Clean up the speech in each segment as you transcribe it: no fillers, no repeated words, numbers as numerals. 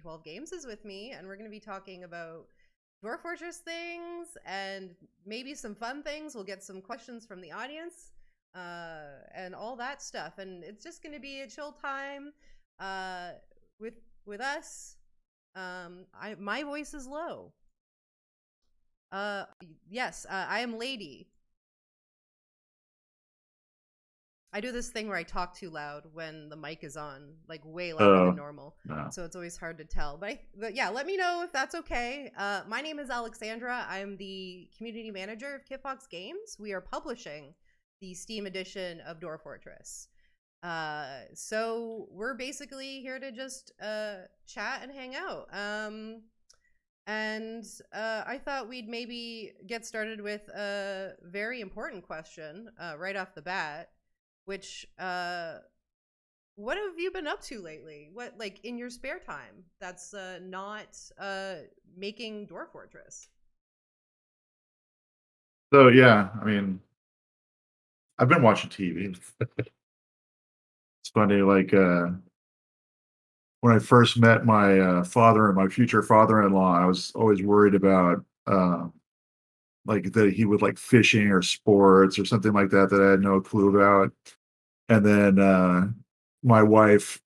12 Games is with me, and we're going to be talking about Dwarf Fortress things and maybe some fun things. We'll get some questions from the audience and all that stuff. And it's just going to be a chill time with us. My voice is low. Yes, I am Lady. I do this thing where I talk too loud when the mic is on, like way louder than normal. No. So it's always hard to tell. But yeah, let me know if that's okay. My name is Alexandra. I'm the community manager of Kitfox Games. We are publishing the Steam edition of Dwarf Fortress. So we're basically here to just chat and hang out. And I thought we'd maybe get started with a very important question right off the bat. Which, what have you been up to lately? What, like, in your spare time that's not making Dwarf Fortress? So, yeah, I mean, I've been watching TV. It's funny, like, when I first met my father and my future father-in-law, I was always worried about, like, that he would like fishing or sports or something like that I had no clue about. And then my wife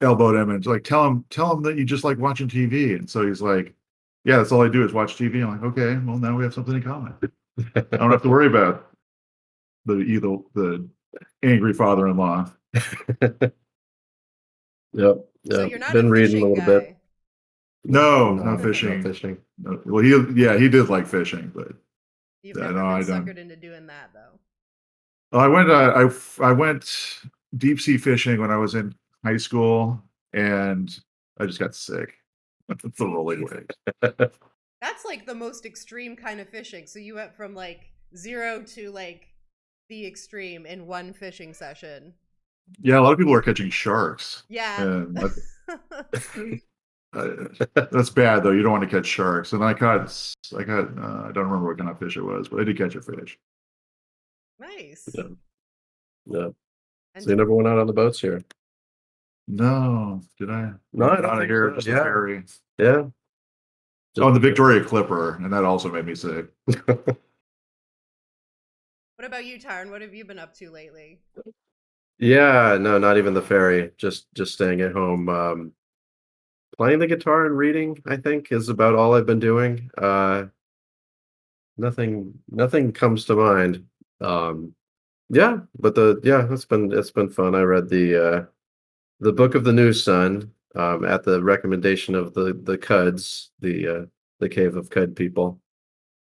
elbowed him and like, tell him that you just like watching TV. And so he's like, yeah, that's all I do is watch TV. I'm like, okay, well now we have something in common. I don't have to worry about the angry father-in-law. Yep. So you're not been a reading a fishing little guy. bit. No fishing. No fishing. No, well, he did like fishing, but You've yeah, never no, I been don't. suckered into doing that, though. Well, I went deep sea fishing when I was in high school, and I just got sick. That's the rolling way. That's like the most extreme kind of fishing. So you went from like 0 to like the extreme in one fishing session. Yeah, a lot of people are catching sharks. Yeah. And that's bad though. You don't want to catch sharks. And I caught I don't remember what kind of fish it was, but I did catch a fish. Nice. Yeah. And So you never went out on the boats here? No, did I? No, I don't Not think here. so. Just Yeah. the ferry. Yeah. Oh, the Victoria Clipper, and that also made me sick. what about you, Tarn? What have you been up to lately? Yeah, no, not even the ferry. Just staying at home. Playing the guitar and reading, I think, is about all I've been doing. Nothing comes to mind. Yeah, but it's been fun. I read the Book of the New Sun at the recommendation of the Cuds, the Cave of Cud people.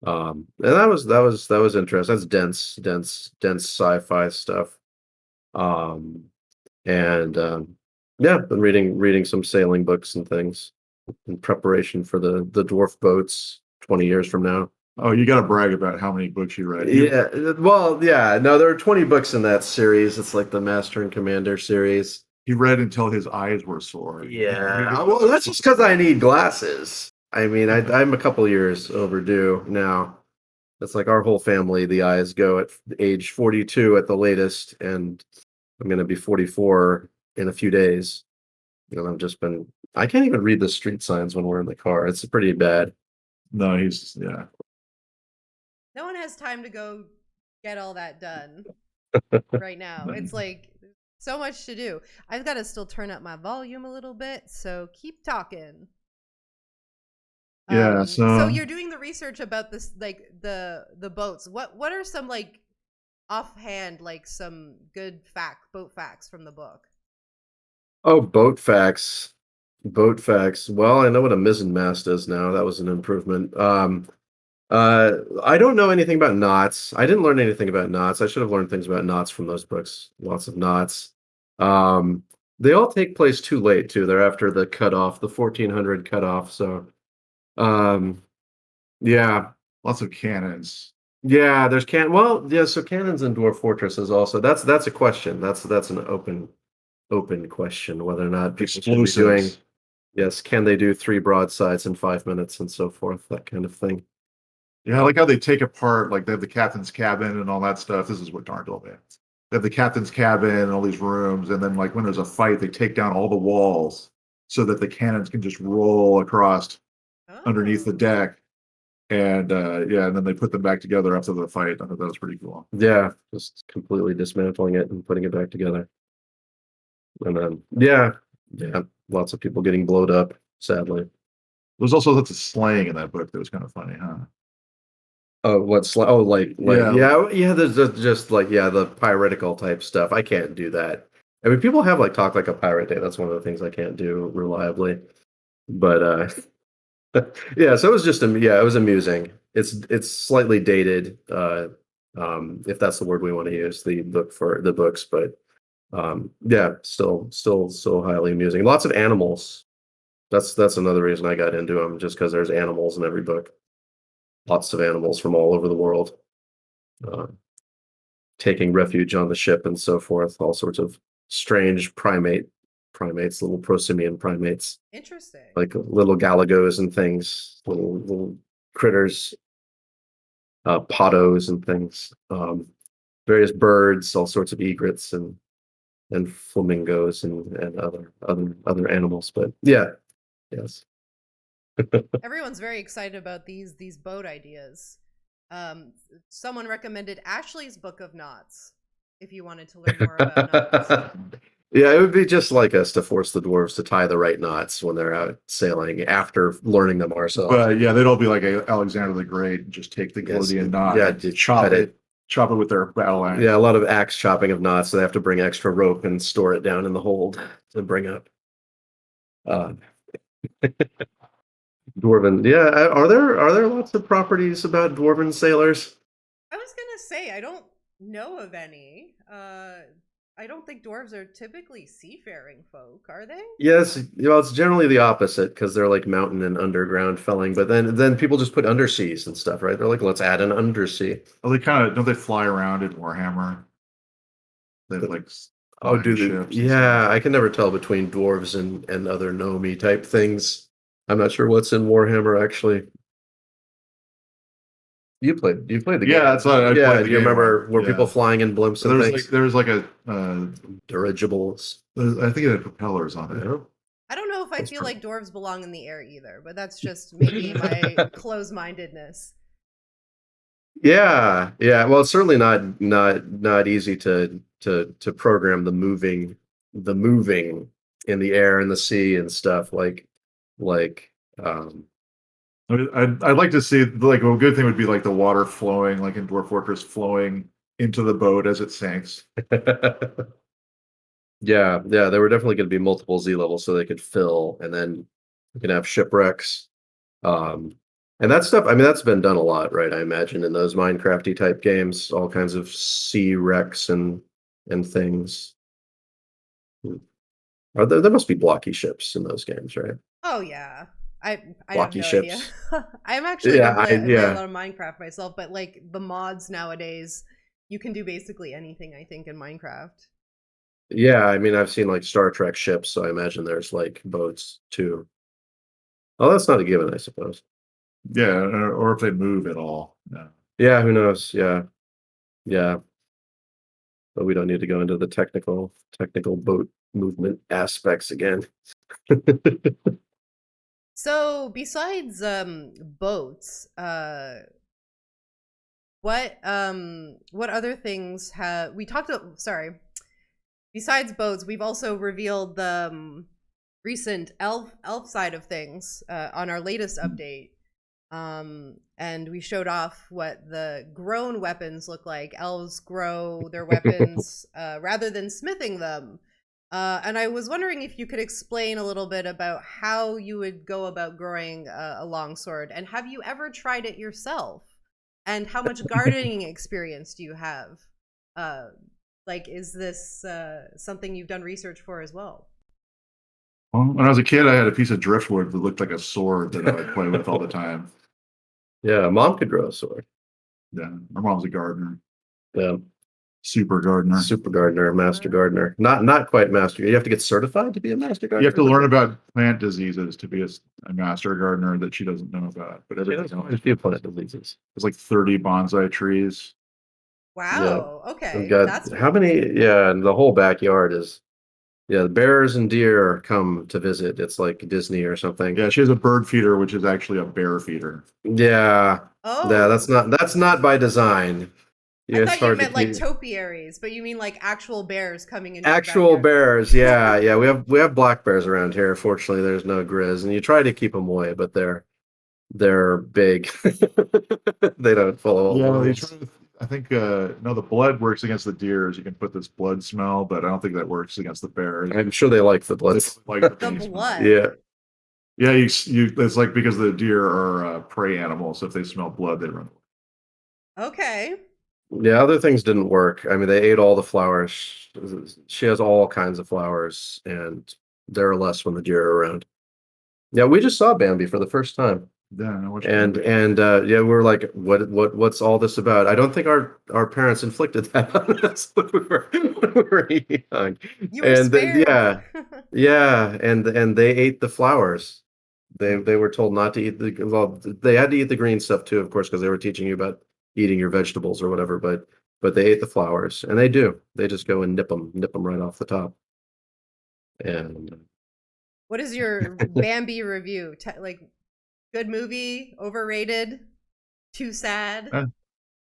And that was interesting. That's dense sci-fi stuff. Yeah, been reading some sailing books and things in preparation for the dwarf boats 20 years from now. Oh, you got to brag about how many books you read. Yeah, well, yeah, no, there are 20 books in that series. It's like the Master and Commander series. He read until his eyes were sore. Yeah, well, that's just because I need glasses. I mean, I'm a couple years overdue now. It's like our whole family, the eyes go at age 42 at the latest, and I'm going to be 44 in a few days. You know, I can't even read the street signs when we're in the car. It's pretty bad. No, yeah. No one has time to go get all that done right now. It's like so much to do. I've got to still turn up my volume a little bit, so keep talking. Yeah, so you're doing the research about this, like the boats. What are some like offhand, like some good boat facts from the book? Oh, boat facts. Well, I know what a mizzenmast is now. That was an improvement. I don't know anything about knots. I didn't learn anything about knots. I should have learned things about knots from those books. Lots of knots. They all take place too late too. They're after the cutoff, the 1400 cutoff. So, yeah, lots of cannons. Yeah, there's so cannons in Dwarf Fortress is also that's a question. That's an open question whether or not people should be doing. Yes, can they do 3 broadsides in 5 minutes and so forth, that kind of thing. Yeah, I like how they take apart, like they have the captain's cabin and all that stuff. This is what Darn told me. They have the captain's cabin and all these rooms, and then like when there's a fight, they take down all the walls so that the cannons can just roll across underneath the Oh. deck. And yeah, and then they put them back together after the fight. I thought that was pretty cool. Yeah, just completely dismantling it and putting it back together. And then yeah, lots of people getting blowed up, sadly. There's also lots of slaying in that book that was kind of funny, huh? Oh, yeah. There's just like the piratical type stuff. I can't do that. I mean, people have like talk like a pirate day. That's one of the things I can't do reliably. But yeah, so it was just it was amusing. It's slightly dated, if that's the word we want to use, the book for the books, but yeah, still so highly amusing. Lots of animals. That's another reason I got into them, just because there's animals in every book. Lots of animals from all over the world, taking refuge on the ship and so forth. All sorts of strange primates, little prosimian primates, Interesting. like little galagos and things, little critters, pottos and things, various birds, all sorts of egrets and flamingos and other animals. But yeah, yes. Everyone's very excited about these boat ideas. Someone recommended Ashley's Book of Knots if you wanted to learn more about knots. Yeah, it would be just like us to force the dwarves to tie the right knots when they're out sailing after learning them ourselves. But yeah, they'd all be like Alexander the Great and just take the Gildian knot, chop it with their battle axe. Yeah, a lot of axe chopping of knots. So they have to bring extra rope and store it down in the hold to bring up. Dwarven. Yeah, are there lots of properties about dwarven sailors? I was gonna say I don't know of any. I don't think dwarves are typically seafaring folk, are they? Yes, well, it's generally the opposite because they're like mountain and underground felling. But then people just put underseas and stuff, right? They're like, let's add an undersea. Well, they kind of don't they fly around in Warhammer? They have like ships. Yeah, I can never tell between dwarves and other Nomi type things. I'm not sure what's in Warhammer actually. You played the game. Yeah, that's what I played the do you game remember where people flying in blimps and things? There was like a dirigibles. I think it had propellers on it. Yeah. I don't know if I feel like dwarves belong in the air either, but that's just maybe my close-mindedness. Yeah. Well, it's certainly not easy to program the moving in the air and the sea and stuff like I'd like to see like a good thing would be like the water flowing like in Dwarf Fortress flowing into the boat as it sinks. Yeah, there were definitely going to be multiple Z levels so they could fill, and then you can have shipwrecks. And that stuff, I mean, that's been done a lot, right? I imagine in those Minecrafty type games, all kinds of sea wrecks and things. There must be blocky ships in those games, right? Oh yeah. I Blocky have no idea. I'm actually play a lot of Minecraft myself, but like the mods nowadays, you can do basically anything, I think, in Minecraft. Yeah, I mean, I've seen like Star Trek ships, so I imagine there's like boats too. Oh, that's not a given, I suppose. Yeah, or if they move at all. Yeah, who knows? Yeah. But we don't need to go into the technical boat movement aspects again. So besides boats, what other things have we talked about? Sorry. Besides boats, we've also revealed the recent elf side of things on our latest update. And we showed off what the grown weapons look like. Elves grow their weapons rather than smithing them. And I was wondering if you could explain a little bit about how you would go about growing a longsword, and have you ever tried it yourself? And how much gardening experience do you have? Like, is this something you've done research for as well? Well, when I was a kid, I had a piece of driftwood that looked like a sword that I would play with all the time. Yeah, mom could grow a sword. Yeah, my mom's a gardener. Yeah. Super gardener, master gardener. Not quite master. You have to get certified to be a master gardener. You have to learn about plant diseases to be a master gardener that she doesn't know about. But everything else, a few plant diseases. There's like 30 bonsai trees. Wow. Yeah. Okay. That's how many? Yeah, and the whole backyard is Yeah, the bears and deer come to visit. It's like Disney or something. Yeah, she has a bird feeder, which is actually a bear feeder. Yeah. Yeah, Oh, that's not by design. I Yeah, it's thought you hard to meant like keep topiaries, but you mean like actual bears coming into your actual backyard. bears. Yeah, yeah, we have black bears around here. Fortunately, there's no grizz, and you try to keep them away, but they're big. They don't follow all the Yeah, rules. I think no, the blood works against the deers. You can put this blood smell, but I don't think that works against the bears. I'm sure they like the blood. Like The taste smell. blood. Yeah. Yeah, it's like because the deer are prey animals. So if they smell blood, they run away. Okay. Yeah, other things didn't work. I mean, they ate all the flowers. She has all kinds of flowers, and there are less when the deer are around. Yeah, we just saw Bambi for the first time. Yeah, I watched And Bambi. yeah, we were like, what's all this about? I don't think our parents inflicted that on us when we were young. You were And spared. yeah, and they ate the flowers. They were told not to eat they had to eat the green stuff too, of course, because they were teaching you about eating your vegetables or whatever, but they ate the flowers, and they do. They just go and nip them right off the top. And What is your Bambi review? Like, good movie, overrated, too sad? Kind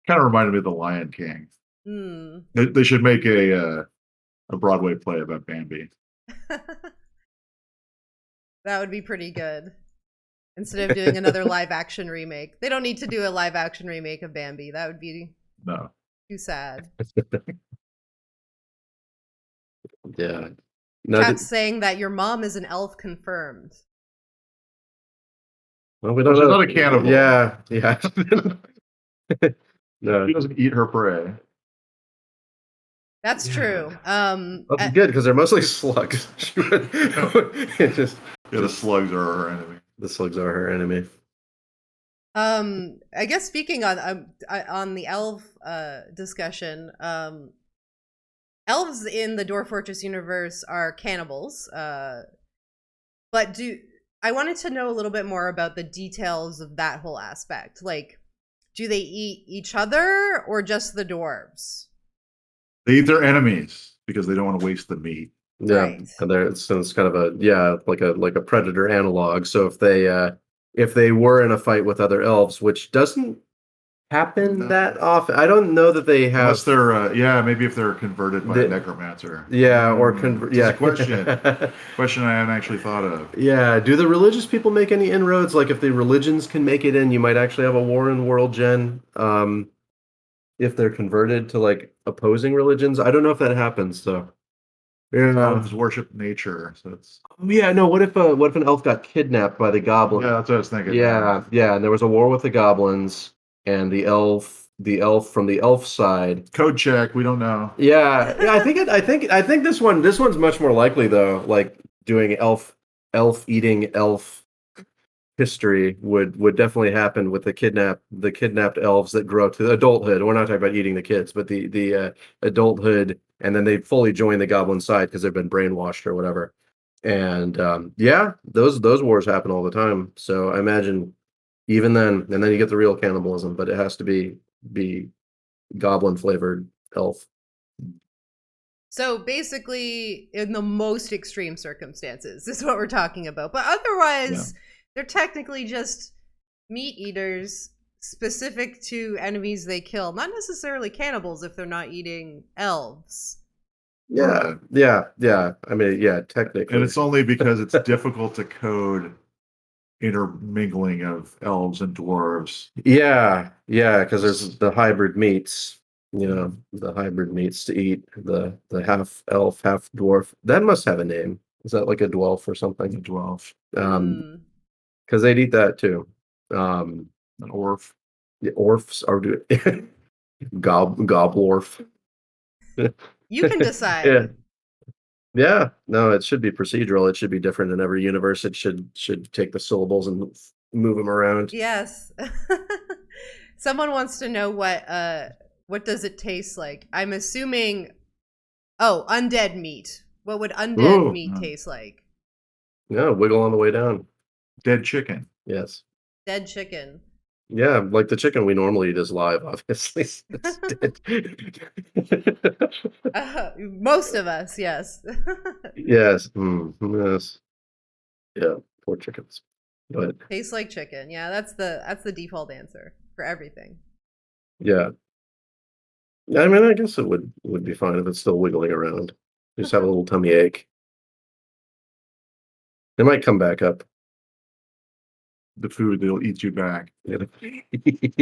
of reminded me of The Lion King. Hmm. They should make a Broadway play about Bambi. That would be pretty good. Instead of doing another live action remake. They don't need to do a live action remake of Bambi. That would be No. too sad. yeah. No, Chat's saying that your mom is an elf confirmed. well, we don't She's know. not a cannibal. Yeah, yeah. No, She doesn't eat her prey. That's Yeah. true. that's good because they're mostly slugs. It just Yeah, the slugs are her enemy. the slugs are her enemy. I guess speaking on the elf discussion, elves in the Dwarf Fortress universe are cannibals. But I wanted to know a little bit more about the details of that whole aspect. Like, do they eat each other or just the dwarves? They eat their enemies because they don't want to waste the meat. Yeah, Right. and it's kind of like a predator analog. So if they were in a fight with other elves, which doesn't happen No. that often, I don't know that they have. Unless they're maybe if they're converted by The- a necromancer. Yeah, or It's yeah. a question I haven't actually thought of. Yeah, do the religious people make any inroads? Like if the religions can make it in, you might actually have a war in World Gen. If they're converted to like opposing religions, I don't know if that happens. So yeah, Elves worship nature, so it's yeah. No, what if an elf got kidnapped by the goblin? yeah, that's what I was thinking. Yeah, yeah, and there was a war with the goblins, and the elf from the elf side. Code check. We don't know. Yeah, yeah. I think this one's much more likely though. Like doing elf eating elf history would definitely happen with the kidnapped elves that grow up to adulthood. We're not talking about eating the kids, but the adulthood, and then they fully join the goblin side because they've been brainwashed or whatever. And yeah, those wars happen all the time. So I imagine even then, and then you get the real cannibalism, but it has to be goblin flavored elf. So basically, in the most extreme circumstances, is what we're talking about. But otherwise, they're technically just meat eaters specific to enemies they kill. Not necessarily cannibals if they're not eating elves. Yeah. I mean, yeah, technically. And it's only because it's difficult to code intermingling of elves and dwarves. Yeah, because there's the hybrid meats, the hybrid meats to eat, the half elf, half dwarf. That must have a name. Is that like a dwarf or something? A dwarf. Because they'd eat that too. An orf. The orfs are goblorf. You can decide. Yeah. Yeah, no, it should be procedural. It should be different in every universe. It should take the syllables and move them around. Yes. Someone wants to know what does it taste like? I'm assuming undead meat. What would undead meat taste like? Yeah, wiggle on the way down. Dead chicken. Yes. Dead chicken. Yeah, like the chicken we normally eat is live, obviously. It's dead. Most of us, yes. Yes. Yes. Yeah. Poor chickens. But Tastes like chicken. Yeah, that's the default answer for everything. yeah. I mean, I guess it would be fine if it's still wiggling around. Just have a little tummy ache. It might come back up. The food, they'll eat you back.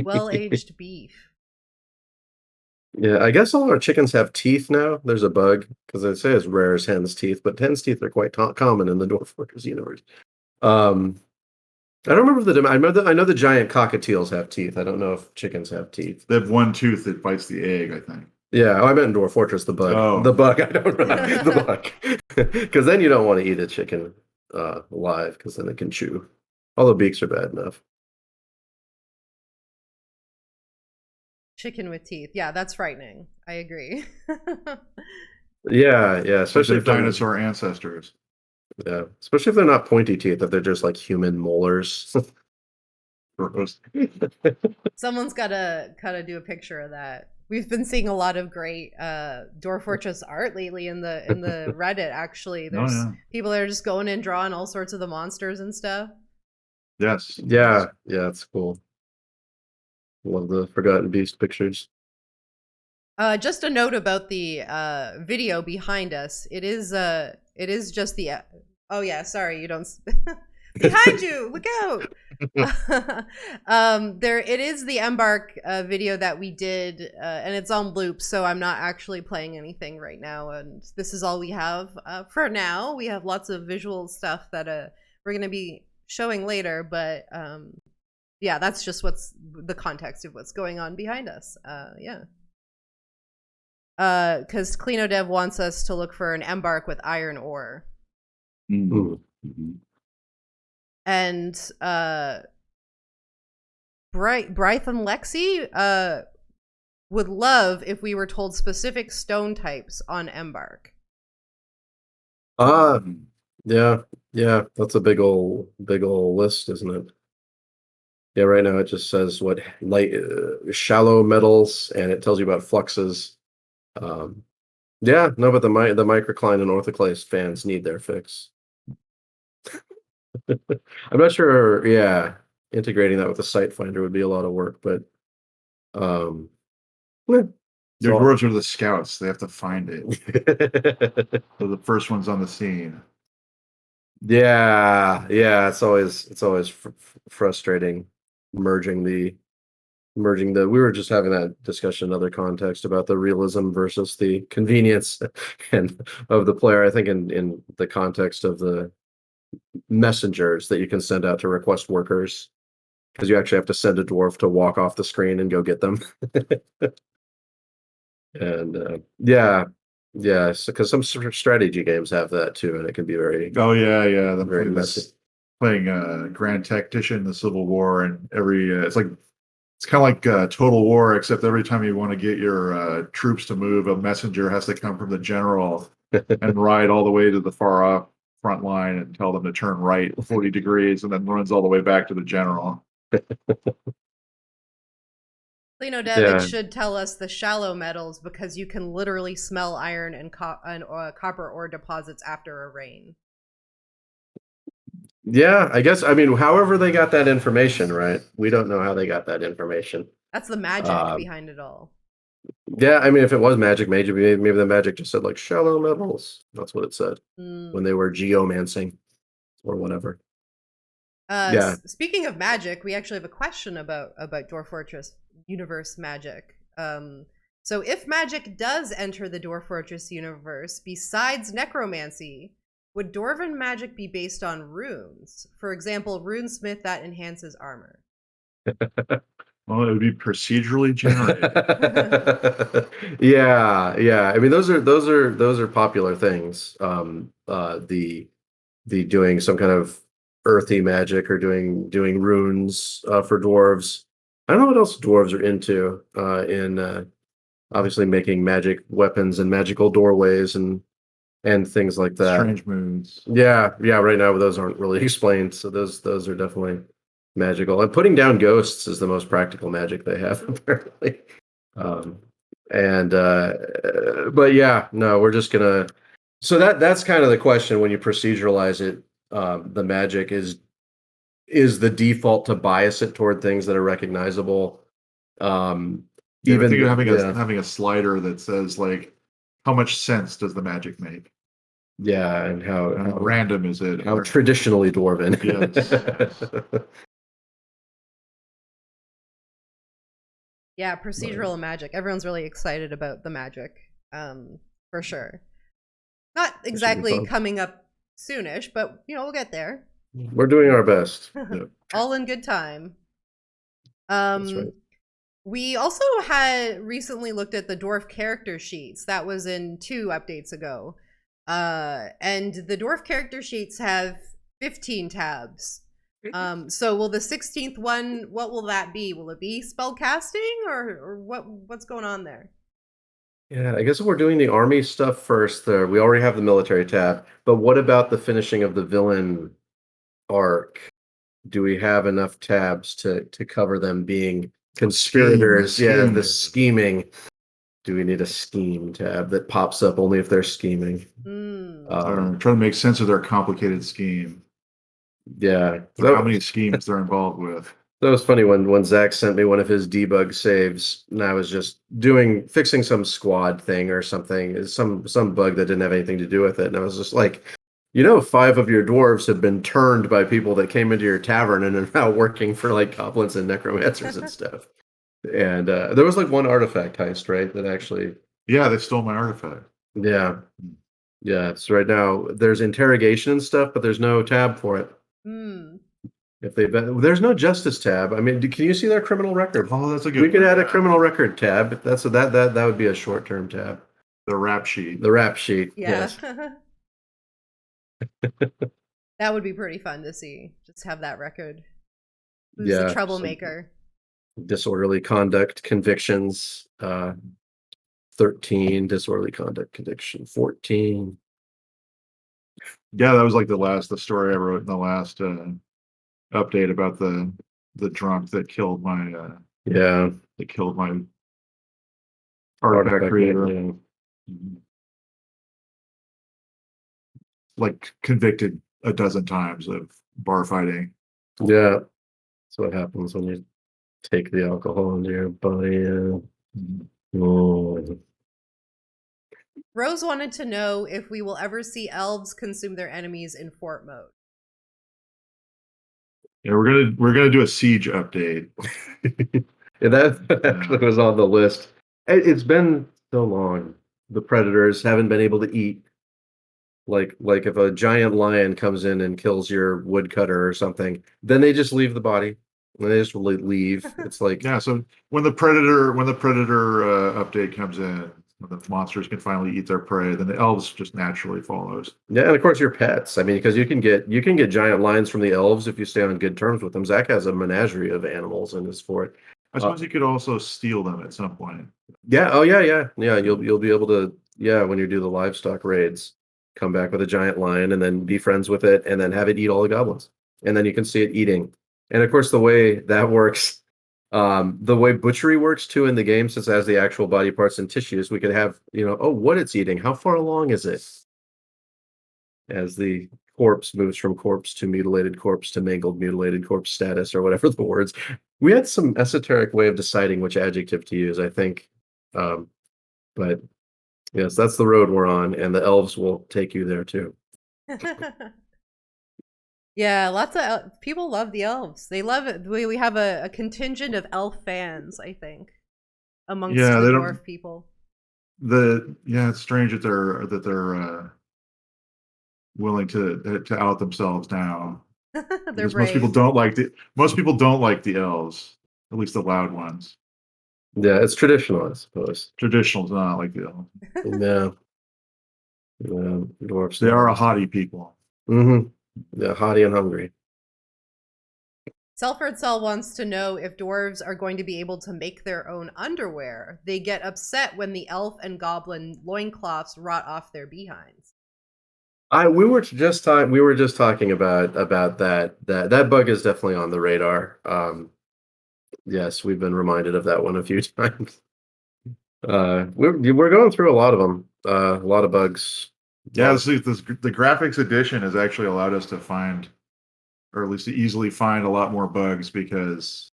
Well-aged beef. Yeah, I guess all our chickens have teeth now. There's a bug because they say it's rare as hen's teeth, but hen's teeth are quite common in the Dwarf Fortress universe. I don't remember I know the giant cockatiels have teeth. I don't know if chickens have teeth. They have one tooth that bites the egg, I think. Yeah, I meant in Dwarf Fortress, the bug. Oh. The bug, I don't know. The bug. Because then you don't want to eat a chicken live, because then it can chew. Although beaks are bad enough. Chicken with teeth. Yeah, that's frightening. I agree. Yeah, especially if dinosaur ancestors. Yeah, especially if they're not pointy teeth, if they're just like human molars. Someone's gotta do a picture of that. We've been seeing a lot of great Dwarf Fortress art lately in the Reddit. Actually, there's people that are just going and drawing all sorts of the monsters and stuff. Yes. Yeah, it's cool. Love the Forgotten Beast pictures. Just a note about the video behind us. It is just the oh yeah, sorry, you don't behind you, look out. It is the Embark video that we did, and it's on loop, so I'm not actually playing anything right now, and this is all we have for now. We have lots of visual stuff that we're going to be showing later, but yeah, that's just what's the context of what's going on behind us. Yeah. Because CleanoDev wants us to look for an Embark with iron ore. Mm-hmm. And Brytham Lexi would love if we were told specific stone types on Embark. Yeah, that's a big old list, isn't it? Yeah, right now it just says what light shallow metals, and it tells you about fluxes. Yeah, no, but the microcline and orthoclase fans need their fix. I'm not sure. Yeah, integrating that with the site finder would be a lot of work, but your dwarves are the scouts. They have to find it. They're the first ones on the scene. Yeah, it's always frustrating merging the we were just having that discussion in other context about the realism versus the convenience and of the player. I think in the context of the messengers that you can send out to request workers, because you actually have to send a dwarf to walk off the screen and go get them. And because some strategy games have that too, and it can be very very messy. Playing Grand Tactician, the Civil War, and it's kind of like Total War, except every time you want to get your troops to move, a messenger has to come from the general and ride all the way to the far off front line and tell them to turn right 40 degrees, and then runs all the way back to the general. CleanoDev should tell us the shallow metals, because you can literally smell iron and copper ore deposits after a rain. Yeah, I guess. I mean, however they got that information, right? We don't know how they got that information. That's the magic behind it all. Yeah, I mean, if it was magic, maybe the magic just said like shallow metals. That's what it said when they were geomancing or whatever. Yeah. Speaking of magic, we actually have a question about Dwarf Fortress Universe magic. So if magic does enter the Dwarf Fortress universe, besides necromancy, would Dwarven magic be based on runes? For example, runesmith that enhances armor. Well, it would be procedurally generated. Yeah. I mean, those are popular things. The doing some kind of earthy magic or doing runes for dwarves. I don't know what else dwarves are into in obviously making magic weapons and magical doorways and things like that. Strange moons. Yeah. Right now those aren't really explained, so those are definitely magical. And putting down ghosts is the most practical magic they have, apparently. But yeah, no, we're just gonna. So that's kind of the question when you proceduralize it. The magic is the default to bias it toward things that are recognizable. Yeah, I think having a slider that says like, how much sense does the magic make? Yeah, and how random is it? How traditionally dwarven. Yes. Yeah, procedural magic. Everyone's really excited about the magic, for sure. Not exactly coming up soonish, but we'll get there. We're doing our best. All in good time. That's right. We also had recently looked at the dwarf character sheets. That was in 2 updates ago. And the dwarf character sheets have 15 tabs. So will the 16th one, what will that be? Will it be spell casting or what's going on there? Yeah, I guess if we're doing the army stuff first, there we already have the military tab. But what about the finishing of the villain arc? Do we have enough tabs to cover them being conspirators? The scheming. Do we need a scheme tab that pops up only if they're scheming? Trying to make sense of their complicated scheme. Yeah. How many schemes they're involved with. That was funny when Zach sent me one of his debug saves, and I was just fixing some squad thing or something, some bug that didn't have anything to do with it, and I was just like, 5 of your dwarves have been turned by people that came into your tavern and are now working for like goblins and necromancers and stuff. And there was like one artifact heist, right? That actually. Yeah, they stole my artifact. Yeah. Yeah. So right now there's interrogation and stuff, but there's no tab for it. If there's no justice tab. I mean, can you see their criminal record? Oh, that's a good. We could add a criminal record tab. That would be a short-term tab. The rap sheet. The rap sheet. Yeah. Yes. That would be pretty fun to see. Just have that record. Who's the troublemaker? Disorderly conduct convictions. 13 disorderly conduct conviction. 14. Yeah, that was like the story I wrote in the last update about the drunk that killed my artifact creator. Yeah. Like convicted a dozen times of bar fighting. Yeah, that's what happens when you take the alcohol into your body. Rose wanted to know if we will ever see elves consume their enemies in fort mode. Yeah, we're gonna do a siege update. Yeah, that actually was on the list. It's been so long. The predators haven't been able to eat. Like if a giant lion comes in and kills your woodcutter or something, then they just leave the body. And they just leave. It's like So when the predator update comes in, when the monsters can finally eat their prey, then the elves just naturally follows. Yeah, and of course your pets. I mean, because you can get giant lions from the elves if you stay on good terms with them. Zach has a menagerie of animals in his fort. I suppose you could also steal them at some point. Yeah. Oh yeah. You'll be able to when you do the livestock raids, come back with a giant lion and then be friends with it and then have it eat all the goblins, and then you can see it eating. And of course, the way that works. The way butchery works too in the game, since it has the actual body parts and tissues, we could have, what it's eating. How far along is it? As the corpse moves from corpse to mutilated corpse to mangled mutilated corpse status, or whatever the words. We had some esoteric way of deciding which adjective to use, I think. But yes, that's the road we're on, and the elves will take you there too. Yeah, lots of people love the elves. They love it. We have a contingent of elf fans, I think, amongst the dwarf people. It's strange that they're willing to out themselves now. They're brave. Most people don't like the elves, at least the loud ones. Yeah, it's traditional, I suppose. Traditional's not like the elves. Yeah. Dwarfs. They are a haughty people. Mm-hmm. Yeah, haughty and hungry. Selford Cell wants to know if dwarves are going to be able to make their own underwear. They get upset when the elf and goblin loincloths rot off their behinds. We were just talking about that bug is definitely on the radar. Yes, we've been reminded of that one a few times. We're going through a lot of them. A lot of bugs. Yeah, the graphics edition has actually allowed us to find, or at least to easily find, a lot more bugs because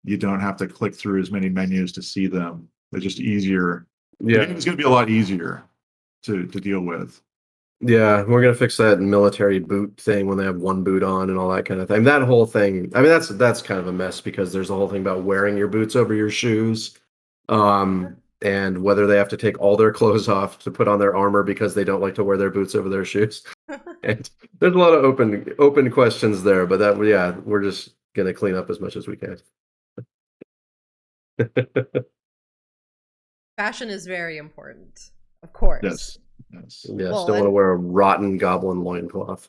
you don't have to click through as many menus to see them. They're just easier. The Yeah, game is going to be a lot easier to deal with. yeah, we're gonna fix that military boot thing when they have one boot on and all that kind of thing. That whole thing. I mean, that's kind of a mess because there's the whole thing about wearing your boots over your shoes, and whether they have to take all their clothes off to put on their armor because they don't like to wear their boots over their shoes. And there's a lot of open questions there, but yeah, we're just gonna clean up as much as we can. Fashion is very important, of course. Yes. Yes, Well, don't want to wear a rotten goblin loincloth.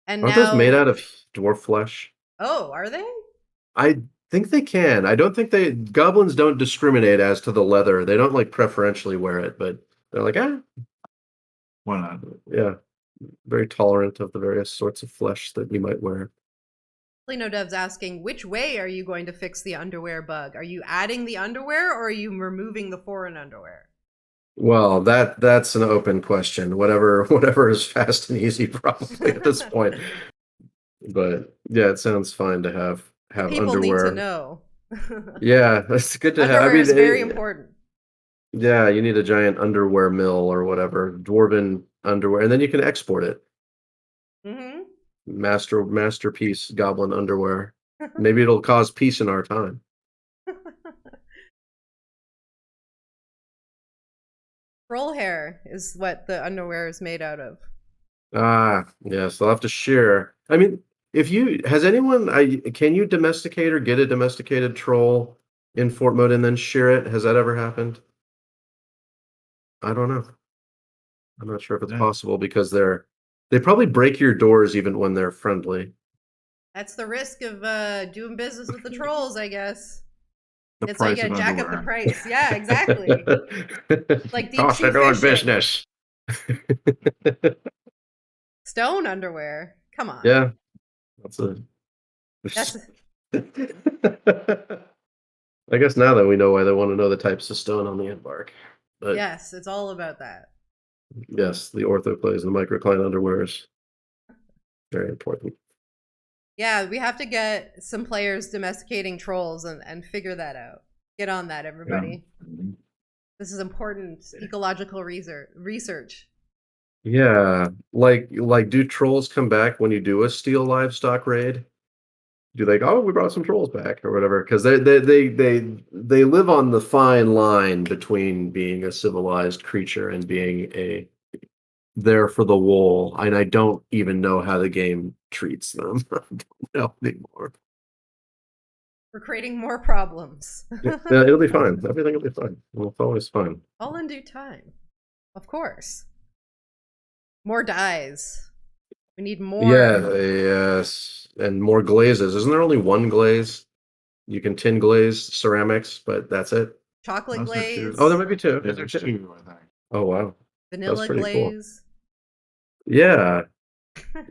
And Aren't now, those made out of dwarf flesh? oh, are they? I think they can. I don't think goblins don't discriminate as to the leather. They don't like preferentially wear it, but they're like, Why not? yeah, very tolerant of the various sorts of flesh that you might wear. Lino Dev's asking, which way are you going to fix the underwear bug? Are you adding the underwear or are you removing the foreign underwear? Well, that's an open question. Whatever is fast and easy, probably at this point. But yeah, it sounds fine to have People underwear. need to know. Yeah, it's good to have. Underwear I mean, is very important. Yeah, you need a giant underwear mill or whatever, dwarven underwear, and then you can export it. Mm-hmm. Masterpiece goblin underwear. Maybe it'll cause peace in our time. Troll hair is what the underwear is made out of. Ah, yes, they'll have to share. I mean, can you domesticate or get a domesticated troll in Fort mode and then share it? Has that ever happened? I don't know. I'm not sure if it's possible because they probably break your doors even when they're friendly. That's the risk of doing business with the trolls, I guess. The It's price like of a jack underwear. up the price. Yeah, exactly. Like deep Cost sea of doing fishing. business. Stone underwear. Come on. Yeah, That's I guess now that we know why they want to know the types of stone on the embark. But yes, it's all about that. yes, the orthoclase and the microcline underwears. Very important. Yeah, we have to get some players domesticating trolls and figure that out. Get on that, everybody. Yeah. This is important ecological research. Yeah, like do trolls come back when you do a steel livestock raid? Do they go, oh, we brought some trolls back or whatever? Because they live on the fine line between being a civilized creature and being there for the wool. And I don't even know how the game treats them. I don't know anymore. We're creating more problems. Yeah, it'll be fine. Everything will be fine. It's always fine. All in due time. Of course. More dyes. We need more. Yeah, yes. And more glazes. Isn't there only one glaze? You can tin glaze ceramics, but that's it. Chocolate glaze. Oh, there might be two. Yeah, there's two, I think. Oh, wow. Vanilla pretty cool. glaze. Yeah.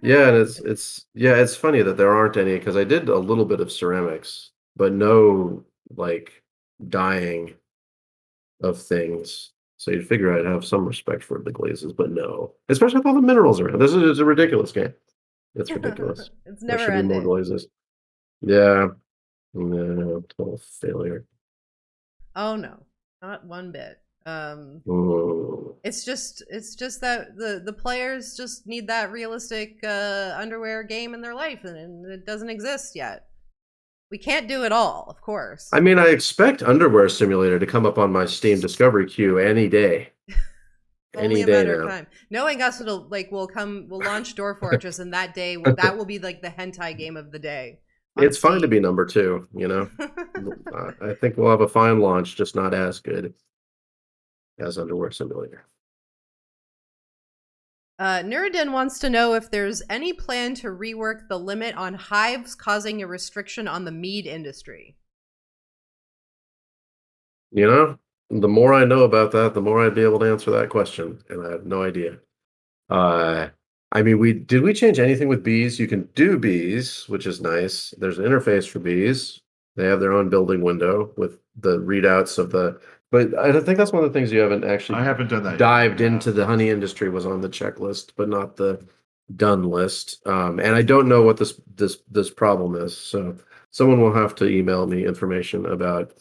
Yeah, and it's funny that there aren't any because I did a little bit of ceramics, but no like dyeing of things. So you'd figure I'd have some respect for the glazes, but no. Especially with all the minerals around. This is a ridiculous game. It's ridiculous. It's There never should be more ending. glazes. Yeah. No, total failure. Oh no, not one bit. Oh. It's just that the players just need that realistic underwear game in their life, and it doesn't exist yet. We can't do it all, of course. I mean, I expect Underwear Simulator to come up on my Steam Discovery queue any day. Only a matter of time. Knowing us, we'll launch Dwarf Fortress, and that day that will be like the hentai game of the day. It's fine to be number 2, you know. I think we'll have a fine launch, just not as good as Underwear Simulator. Nuruddin wants to know if there's any plan to rework the limit on hives causing a restriction on the mead industry. You know, the more I know about that, the more I'd be able to answer that question, and I have no idea. I mean, did we change anything with bees? You can do bees, which is nice. There's an interface for bees. They have their own building window with the readouts of the. But I don't think that's one of the things you haven't actually I haven't done that yet. dived Yeah. into. The honey industry was on the checklist, but not the done list. And I don't know what this problem is. So someone will have to email me information about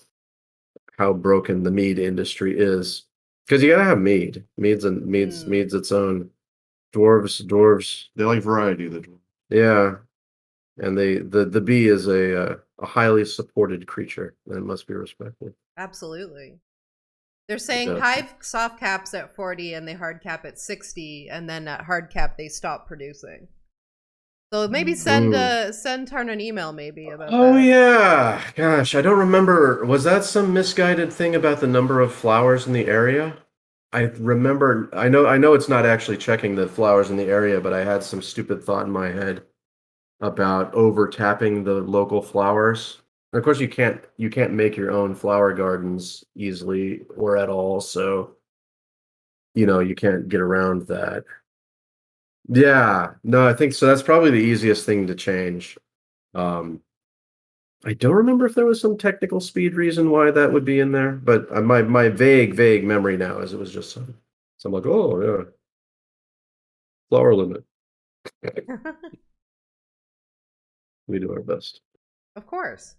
how broken the mead industry is, because you gotta have mead. Mead's its own. Dwarves. They like variety. The dwarves. Yeah, and the bee is a highly supported creature and must be respected. Absolutely. They're saying Yeah. Hive soft caps at 40 and they hard cap at 60, and then at hard cap they stop producing. So maybe send Tarn an email maybe about that. Oh yeah, gosh, I don't remember. Was that some misguided thing about the number of flowers in the area? I remember. I know it's not actually checking the flowers in the area, but I had some stupid thought in my head about over tapping the local flowers. And of course, you can't make your own flower gardens easily or at all, so you can't get around that. Yeah, no, I think so. That's probably the easiest thing to change. Um, I don't remember if there was some technical speed reason why that would be in there, but my vague memory now is it was just some. So I'm like, oh yeah, flower limit. We do our best. Of course.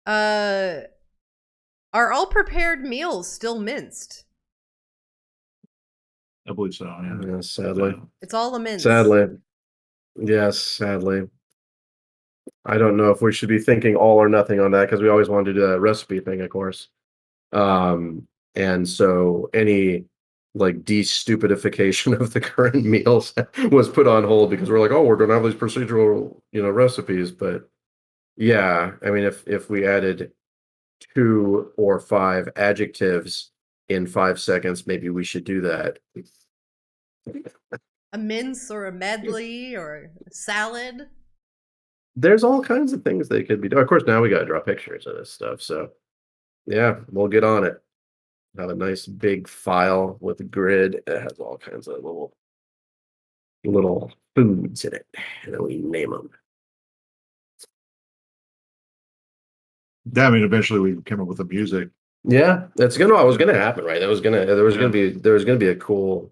Are all prepared meals still minced? I believe so. Yeah. Yeah, sadly. It's all a mince. Sadly. Yes, sadly. I don't know if we should be thinking all or nothing on that because we always wanted to do that recipe thing, of course. And so any like de-stupidification of the current meals was put on hold because we're like, oh, we're gonna have these procedural, recipes. But yeah, I mean, if we added 2 or 5 adjectives in 5 seconds, maybe we should do that. A mince or a medley or a salad. There's all kinds of things they could be doing. Of course, now we got to draw pictures of this stuff. So yeah, we'll get on it. Have a nice big file with a grid. It has all kinds of little foods in it, and then we name them. Yeah, I mean, eventually we came up with the music. Yeah, it was gonna happen, right? There was gonna be a cool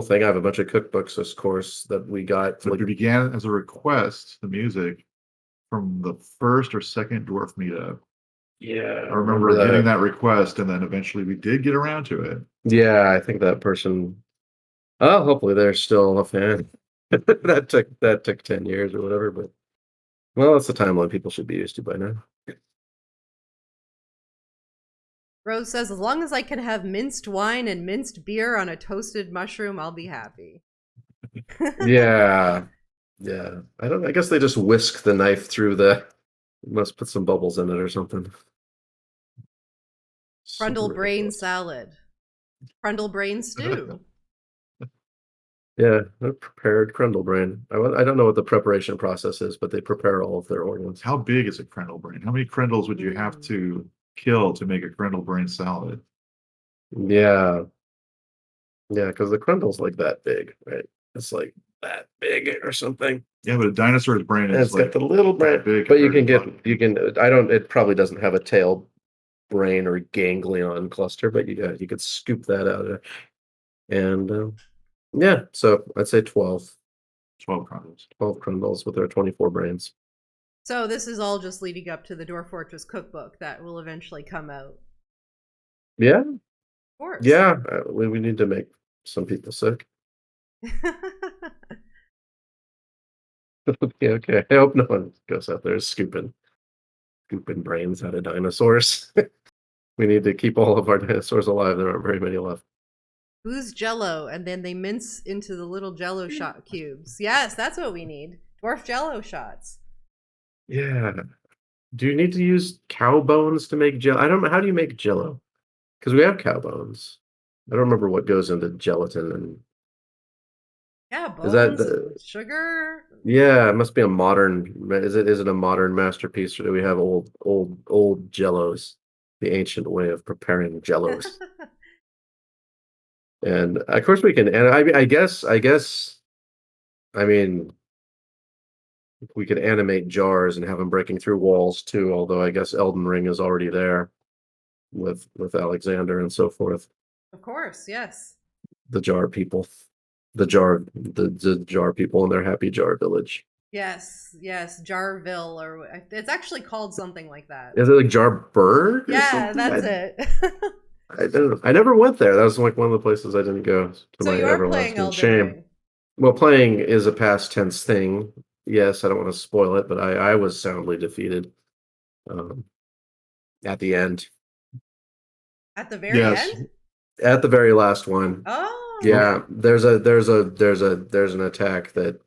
thing. I have a bunch of cookbooks this course that we got. So it began as a request, the music, from the first or second dwarf meetup. Yeah, I remember getting that request, and then eventually we did get around to it. Yeah, I think that person. Oh, hopefully they're still a fan. that took 10 years or whatever, but well, that's the timeline people should be used to by now. Rose says, as long as I can have minced wine and minced beer on a toasted mushroom, I'll be happy. Yeah. I guess they just whisk the knife through must put some bubbles in it or something. Crundle brain salad. Crundle brain stew. Yeah, they're prepared crundle brain. I don't know what the preparation process is, but they prepare all of their organs. How big is a crundle brain? How many crundles would you have to kill to make a crundle brain salad? Yeah, because the crundle's like that big, right? It's like that big or something. Yeah, but a dinosaur's brain is it's like got the little brain, big. But it probably doesn't have a tail brain or ganglion cluster, but you could scoop that out. And yeah, so I'd say 12 crundles. 12 crundles with their 24 brains. So this is all just leading up to the Dwarf Fortress cookbook that will eventually come out. Yeah. Of course. Yeah, we need to make some people sick. Okay. I hope no one goes out there scooping brains out of dinosaurs. We need to keep all of our dinosaurs alive. There aren't very many left. Who's Jello? And then they mince into the little Jello shot cubes. Yes, that's what we need. Dwarf Jello shots. Yeah. Do you need to use cow bones to make Jello? I don't know. How do you make Jello? Because we have cow bones. I don't remember what goes into gelatin and. Yeah, bones, is that sugar. Yeah, it must be a modern. Is it a modern masterpiece, or do we have old Jellos? The ancient way of preparing Jellos. And of course we can. And I guess I mean, we could animate jars and have them breaking through walls too, although I guess Elden Ring is already there with Alexander and so forth. Of course, yes. The jar people. The jar people in their happy jar village. Yes, yes, Jarville, or it's actually called something like that. Is it like Jarburg? Yeah, that's it. I don't know. I never went there. That was like one of the places I didn't go, to So my you are playing everlasting Elden shame. Ring. Well, playing is a past tense thing. Yes, I don't want to spoil it, but I was soundly defeated at the end. At the very Yes. end? At the very last one. Oh. Yeah, there's an attack that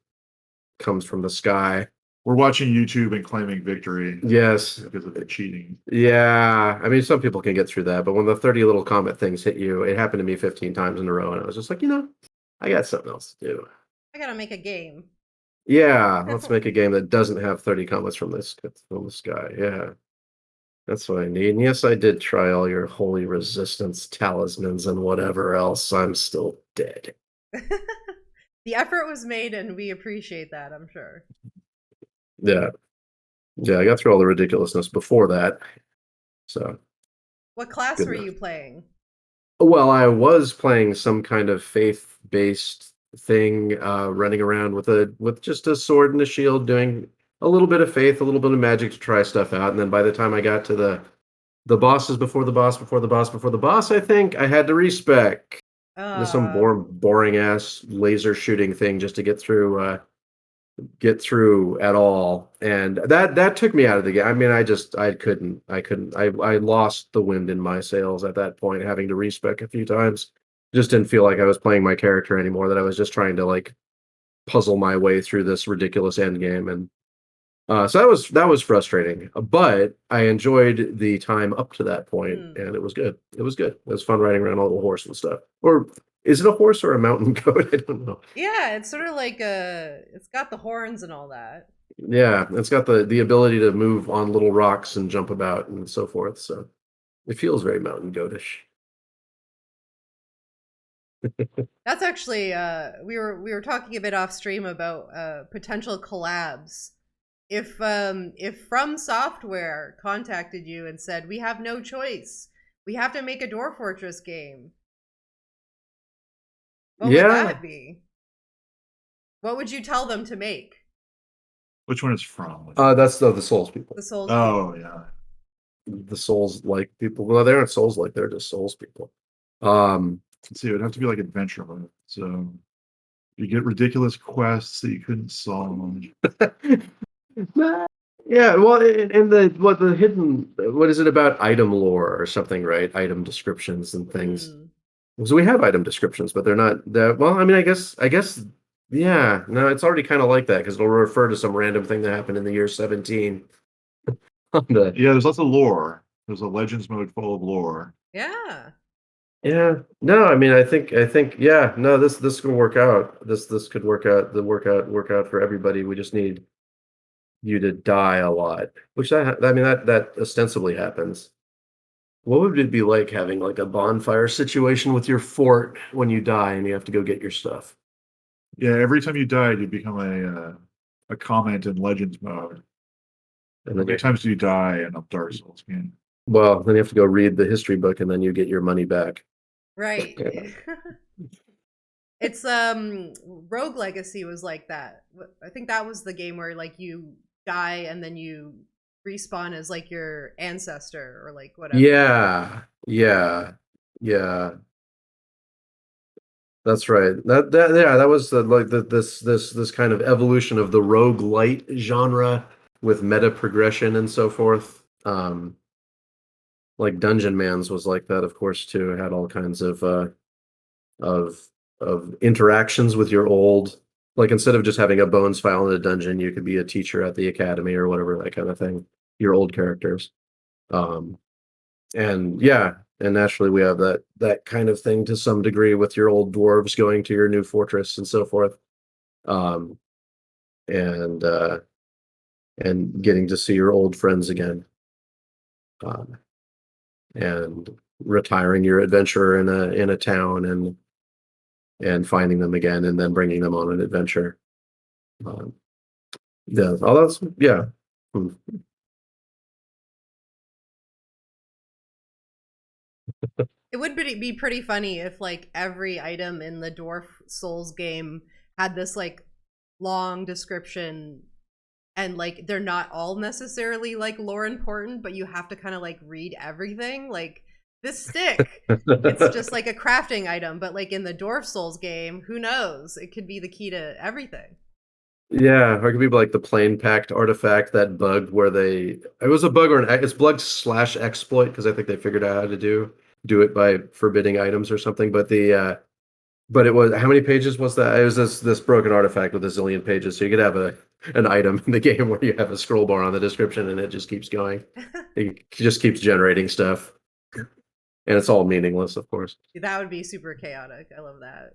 comes from the sky. We're watching YouTube and claiming victory Yes. because of the cheating. Yeah. I mean, some people can get through that, but when the 30 little comet things hit you, it happened to me 15 times in a row, and I was just like, I got something else to do. I gotta make a game. Yeah, let's make a game that doesn't have 30 comets from the sky. Yeah. That's what I need. And yes, I did try all your holy resistance talismans and whatever else. I'm still dead. The effort was made, and we appreciate that, I'm sure. Yeah. Yeah, I got through all the ridiculousness before that. So. What class Good were enough. you playing? Well, I was playing some kind of faith-based thing, running around with just a sword and a shield, doing a little bit of faith, a little bit of magic to try stuff out. And then by the time I got to the bosses before the boss, I think I had to respec. There's some boring ass laser shooting thing just to get through at all, and that took me out of the game. I mean, I lost the wind in my sails at that point, having to respec a few times. Just didn't feel like I was playing my character anymore, that I was just trying to like puzzle my way through this ridiculous end game. And so that was frustrating, but I enjoyed the time up to that point, and it was good. It was fun riding around a little horse and stuff. Or is it a horse or a mountain goat? I don't know. Yeah, it's sort of like it's got the horns and all that. Yeah, it's got the ability to move on little rocks and jump about and so forth. So it feels very mountain goatish. That's actually we were talking a bit off stream about potential collabs. If From Software contacted you and said, "We have no choice. We have to make a Dwarf Fortress game." What would that be? What would you tell them to make? Which one is from? That's the Souls people. The Souls Oh, people. yeah. The Souls like people. Well, they aren't Souls like, they're just Souls people. Let's see, it would have to be like adventure mode. So you get ridiculous quests that you couldn't solve. Yeah, well, and the hidden, what is it about item lore or something, right? Item descriptions and things. So we have item descriptions, but they're not that well. I mean, I guess, yeah. No, it's already kind of like that because it'll refer to some random thing that happened in the year 17. Yeah, there's lots of lore. There's a Legends mode full of lore. Yeah. Yeah. No, I mean, I think, yeah. No, this could work out. This could work out. Work out for everybody. We just need you to die a lot, which that ostensibly happens. What would it be like having like a bonfire situation with your fort when you die and you have to go get your stuff? Yeah, every time you died, you become a comment in Legends mode. And How many times do you die in a Dark Souls game? Well, then you have to go read the history book and then you get your money back. Right. It's Rogue Legacy was like that. I think that was the game where like you die and then you respawn as like your ancestor or like whatever. Yeah. That's right. That was this kind of evolution of the roguelite genre with meta progression and so forth. Like Dungeon Man's was like that, of course, too. It had all kinds of interactions with your old, like instead of just having a bones file in a dungeon, you could be a teacher at the academy or whatever, that kind of thing. Your old characters. And yeah, and naturally we have that kind of thing to some degree with your old dwarves going to your new fortress and so forth. And getting to see your old friends again. And retiring your adventurer in a town and finding them again and then bringing them on an adventure. Yeah, all that's yeah. It would be pretty funny if like every item in the Dwarf Souls game had this like long description, and like they're not all necessarily like lore important, but you have to kind of like read everything. Like this stick, it's just like a crafting item, but like in the Dwarf Souls game, who knows? It could be the key to everything. Yeah, or it could be like the plain packed artifact that bugged where it was a bug or it's bug slash exploit because I think they figured out how to do it by forbidding items or something. But it was how many pages was that? It was this broken artifact with a zillion pages. So you could have an item in the game where you have a scroll bar on the description and it just keeps going. It just keeps generating stuff. And it's all meaningless, of course. That would be super chaotic. I love that.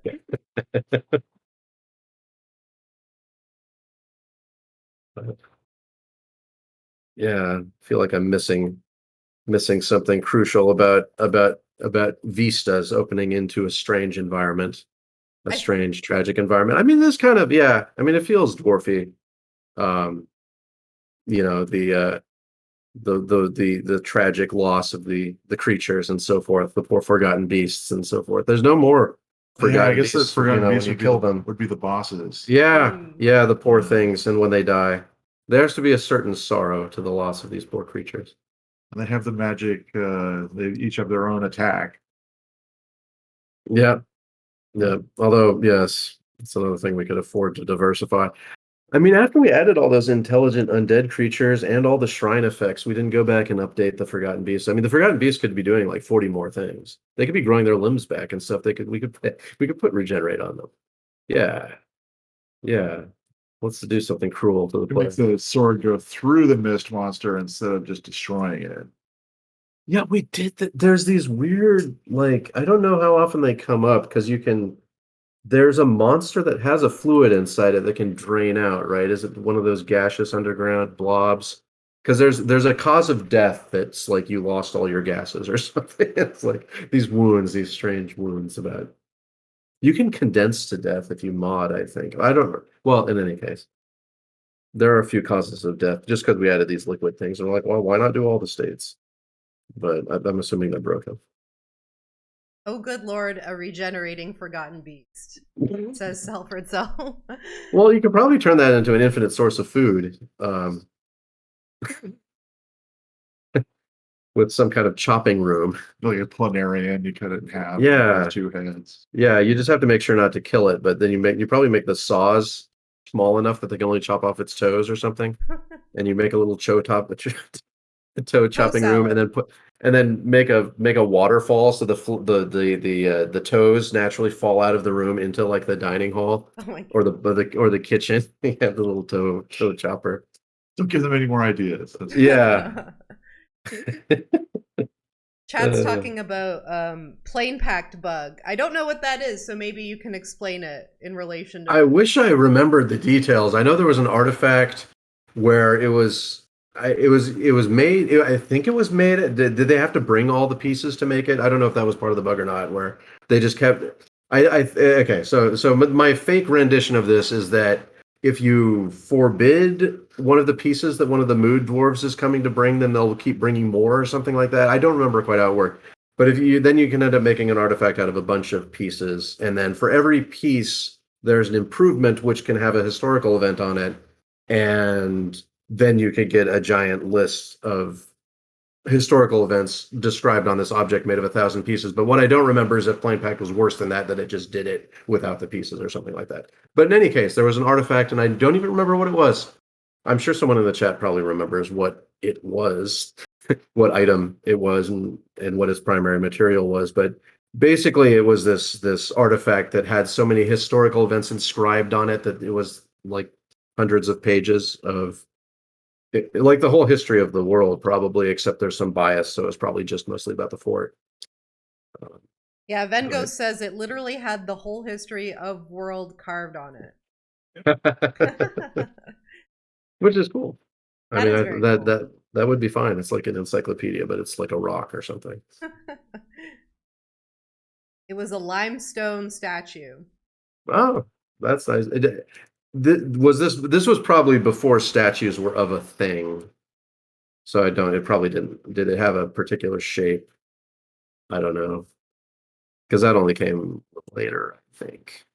Yeah, I feel like I'm missing something crucial about vistas opening into a strange environment, a strange tragic environment. I mean, this kind of I mean, it feels dwarfy. You know, the tragic loss of the creatures and so forth, the poor forgotten beasts and so forth. There's no more forgotten I guess the beasts, forgotten beasts when you kill them. would be the bosses. Yeah, yeah, the poor things, and when they die, there has to be a certain sorrow to the loss of these poor creatures. And they have the magic, they each have their own attack. Yeah, yeah. Although, yes, it's another thing we could afford to diversify. I mean, after we added all those intelligent undead creatures and all the shrine effects, we didn't go back and update the Forgotten Beasts. I mean, the Forgotten Beasts could be doing like 40 more things. They could be growing their limbs back and stuff. We could put regenerate on them. Yeah, yeah. Let's do something cruel to the It player. makes the sword go through the mist monster instead of just destroying it. Yeah, we did that. There's these weird, like, I don't know how often they come up because there's a monster that has a fluid inside it that can drain out, right? Is it one of those gaseous underground blobs? Because there's a cause of death that's like you lost all your gases or something. It's like these wounds, these strange wounds about. You can condense to death if you mod, I think. I don't know. Well, in any case, there are a few causes of death just because we added these liquid things. And we're like, well, why not do all the states? But I'm assuming they're broken. Oh, good lord, a regenerating forgotten beast, says Selfred Cell. Well, you could probably turn that into an infinite source of food. With some kind of chopping room. Like a planarian, you cut it in half. Yeah. With 2 heads. Yeah, you just have to make sure not to kill it, but then you probably make the saws small enough that they can only chop off its toes or something. And you make a little toe chopping room and then make a waterfall so the toes naturally fall out of the room into like the dining hall or the kitchen. You have the little toe chopper. Don't give them any more ideas. Yeah. Chat's talking about plain packed bug. I don't know what that is, so maybe you can explain it in relation to. I wish I remembered the details. I know there was an artifact where it was made. I think it was made. Did they have to bring all the pieces to make it? I don't know if that was part of the bug or not. Where they just kept. Okay. So my fake rendition of this is that if you forbid one of the pieces that one of the mood dwarves is coming to bring, then they'll keep bringing more or something like that. I don't remember quite how it worked. But then you can end up making an artifact out of a bunch of pieces, and then for every piece there's an improvement which can have a historical event on it, and then you could get a giant list of historical events described on this object made of 1,000 pieces. But what I don't remember is if Plain Pact was worse than that it just did it without the pieces or something like that. But in any case, there was an artifact, and I don't even remember what it was. I'm sure someone in the chat probably remembers what it was, what item it was, and what its primary material was. But basically, it was this artifact that had so many historical events inscribed on it that it was like hundreds of pages of like the whole history of the world, probably, except there's some bias, so it's probably just mostly about the fort. Yeah, Vengo says it literally had the whole history of world carved on it. Which is cool. I mean, cool. that would be fine. It's like an encyclopedia, but it's like a rock or something. It was a limestone statue. Oh, that's nice. This was probably before statues were of a thing. So it probably didn't. Did it have a particular shape? I don't know. Because that only came later, I think.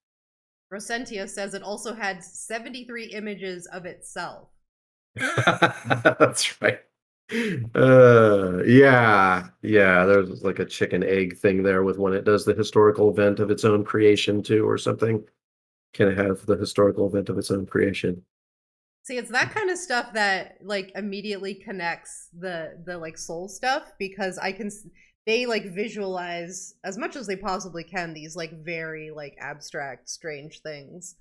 Rosentia says it also had 73 images of itself. That's right. Yeah. There's like a chicken egg thing there with when it does the historical event of its own creation too, or something. Can it have the historical event of its own creation? See, it's that kind of stuff that like immediately connects the like soul stuff, because they like visualize as much as they possibly can these like very like abstract strange things.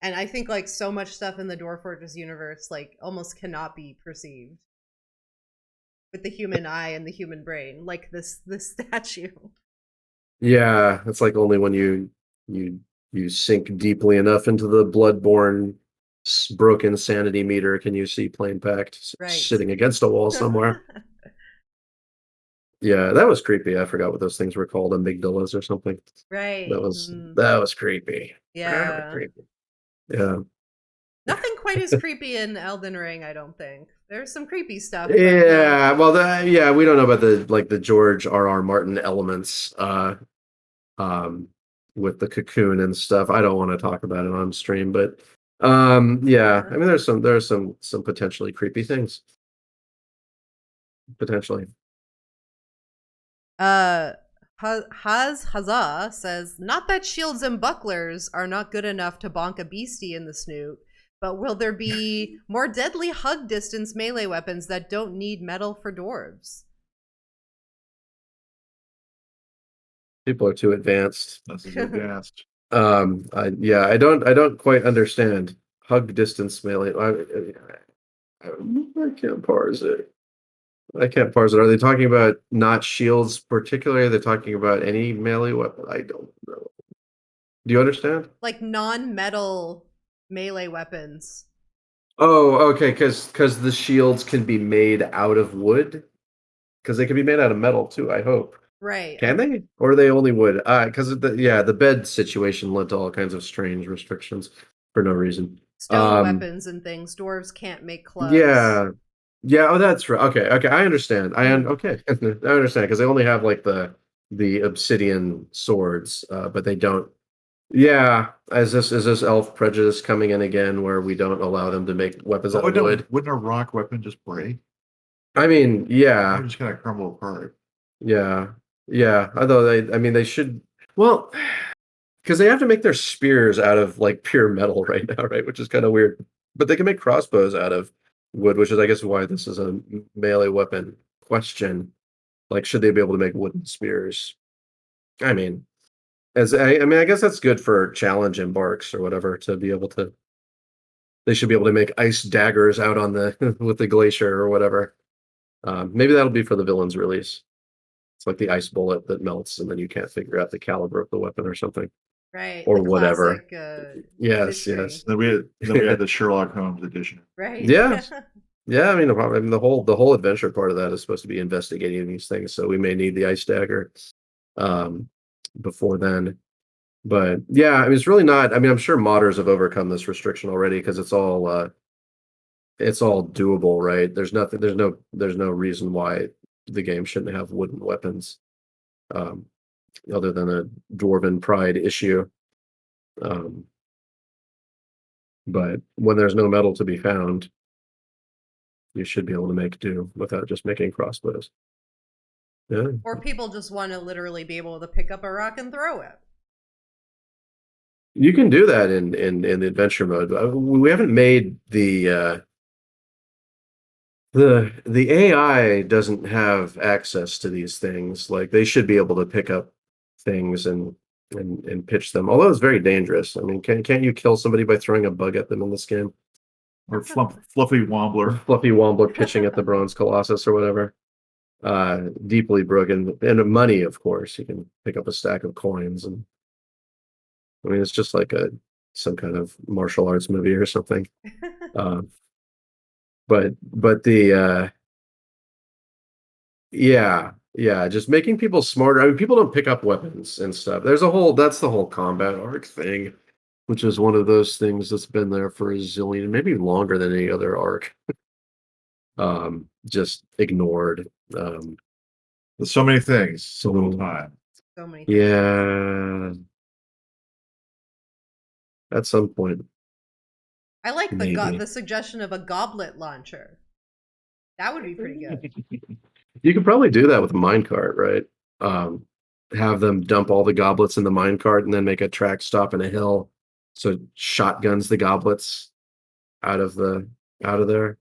And I think like so much stuff in the Dwarf Fortress universe like almost cannot be perceived with the human eye and the human brain, like this statue. Yeah, it's like only when you sink deeply enough into the bloodborne broken sanity meter can you see plain packed Right. sitting against a wall somewhere. Yeah, that was creepy. I forgot what those things were called, amygdalas or something. Right. That was creepy. Yeah. Creepy. Yeah. Nothing quite as creepy in Elden Ring, I don't think. There's some creepy stuff. Yeah, well, we don't know about the George R.R. Martin elements with the cocoon and stuff. I don't want to talk about it on stream, but yeah, I mean there's some potentially creepy things. Potentially. Huzzah says, not that shields and bucklers are not good enough to bonk a beastie in the snoot, but will there be more deadly hug distance melee weapons that don't need metal for dwarves? People are too advanced. That's advanced. I don't quite understand hug distance melee. I can't parse it. Are they talking about not shields particularly? Are they talking about any melee weapon? I don't know. Do you understand? Like non-metal melee weapons. Oh, okay, because the shields can be made out of wood. Because they can be made out of metal too, I hope. Right. Can they? Or are they only wood? Because the bed situation led to all kinds of strange restrictions for no reason. Stone weapons and things. Dwarves can't make clubs. Yeah. Oh, that's right. Okay, I understand. Okay, I understand because they only have like the obsidian swords, but they don't. Yeah, is this elf prejudice coming in again, where we don't allow them to make weapons out of wood? Wouldn't a rock weapon just break? I mean, yeah, They're just gonna crumble apart. yeah. Although they should. Well, because they have to make their spears out of like pure metal right now, right? Which is kind of weird. But they can make crossbows out of wood, which is, I guess, why this is a melee weapon question. Like, should they be able to make wooden spears? I mean, I guess that's good for challenge embarks or whatever to be able to. They should be able to make ice daggers out on the with the glacier or whatever. Maybe that'll be for the villain's release. It's like the ice bullet that melts, and then you can't figure out the caliber of the weapon or something. Right. Or whatever. Classic, yes. Then we had the Sherlock Holmes edition. Right. Yeah. Yeah, I mean, the whole adventure part of that is supposed to be investigating these things, so we may need the ice dagger before then. But yeah, I mean, it's really not. I mean, I'm sure modders have overcome this restriction already because it's all doable, right? There's no reason why the game shouldn't have wooden weapons, other than a dwarven pride issue. But when there's no metal to be found, you should be able to make do without just making crossbows. Yeah. Or people just want to literally be able to pick up a rock and throw it. You can do that in the adventure mode. We haven't made the AI doesn't have access to these things. Like, they should be able to pick up things and pitch them. Although it's very dangerous. I mean, can't you kill somebody by throwing a bug at them in this game? Or Fluffy Wombler. Fluffy Wombler pitching at the Bronze Colossus or whatever. Deeply broken. And money, of course. You can pick up a stack of coins. And I mean, it's just like some kind of martial arts movie or something. But the just making people smarter. I mean, people don't pick up weapons and stuff. That's the whole combat arc thing. which is one of those things that's been there for a zillion, maybe longer than any other arc. Just ignored. There's so many things, so little time. So many things. Yeah. At some point. I like Maybe. the suggestion of a goblet launcher. That would be pretty good. You could probably do that with a minecart, right? Have them dump all the goblets in the minecart and then make a track stop in a hill. So shotguns the goblets out of there.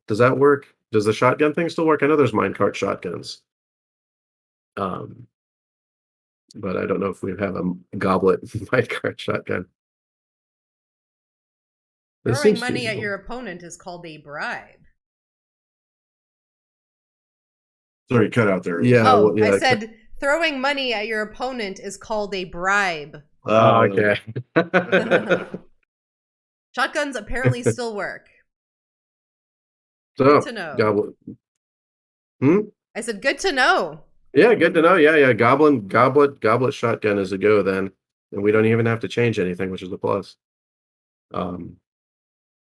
Does that work? Does the shotgun thing still work? I know there's minecart shotguns. But I don't know if we have a goblet minecart shotgun. Throwing money at your opponent is called a bribe. Sorry, cut out there. Yeah. Oh, well, yeah, I said throwing money at your opponent is called a bribe. Oh, okay. Shotguns apparently still work. So, Good to know. Goblet. I said, good to know. Yeah, good to know. Yeah. Goblet shotgun is a go then. And we don't even have to change anything, which is a plus.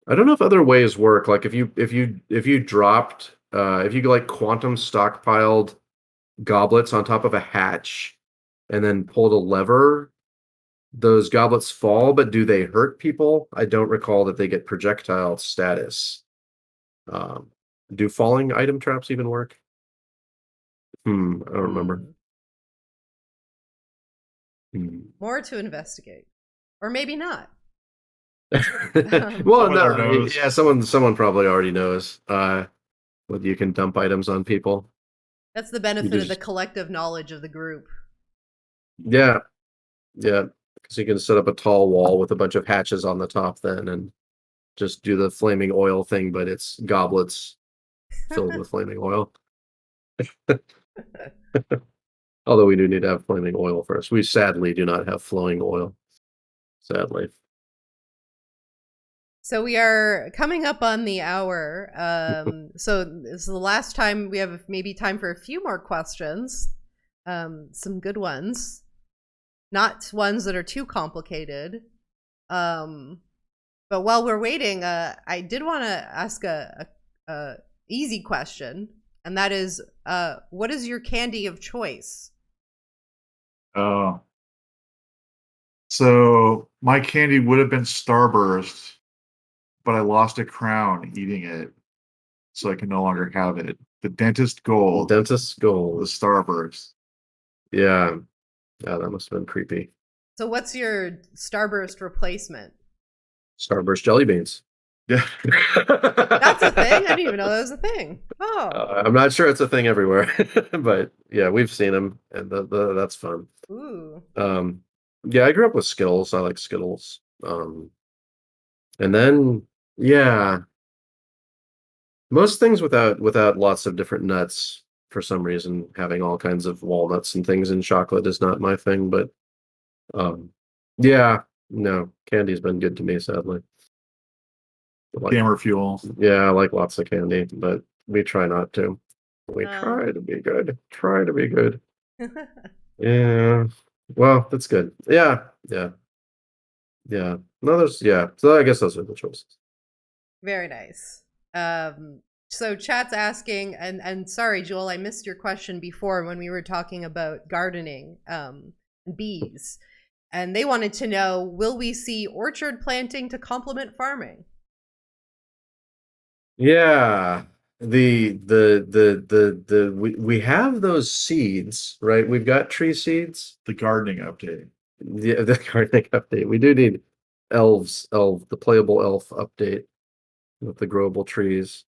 I don't know if other ways work. Like if you dropped if you like quantum stockpiled goblets on top of a hatch and then pulled a lever, those goblets fall, but do they hurt people? I don't recall that they get projectile status. Do falling item traps even work? I don't remember. More to investigate. Or maybe not. Well, no, yeah, someone probably already knows whether you can dump items on people. That's the benefit of the collective knowledge of the group. Yeah, because you can set up a tall wall with a bunch of hatches on the top then and just do the flaming oil thing, but it's goblets filled with flaming oil. Although we do need to have flaming oil first. We sadly do not have flowing oil. Sadly. So we are coming up on the hour. So this is the last time we have maybe time for a few more questions. Some good ones. Not ones that are too complicated. But while we're waiting, I did want to ask a easy question. And that is, what is your candy of choice? So my candy would have been Starburst, but I lost a crown eating it, so I can no longer have it. The Dentist Gold. The Starburst. Yeah, that must have been creepy. So what's your Starburst replacement? Starburst jelly beans. Yeah. That's a thing? I didn't even know that was a thing. Oh. I'm not sure it's a thing everywhere, but yeah, we've seen them, and that's fun. Ooh. Yeah, I grew up with Skittles. I like Skittles. And then, yeah, most things without lots of different nuts. For some reason, having all kinds of walnuts and things in chocolate is not my thing. But yeah, no, candy's been good to me, sadly. Gamer fuel. Yeah, I like lots of candy, but we try not to. We try to be good. Try to be good. Yeah. Well, that's good. Yeah. No, so I guess those are the choices. Very nice. So chat's asking, and sorry, Joel, I missed your question before when we were talking about gardening and bees. And they wanted to know, will we see orchard planting to complement farming? Yeah. We have those seeds, right? We've got tree seeds. The gardening update. Yeah, the gardening update. We do need the playable elf update with the growable trees.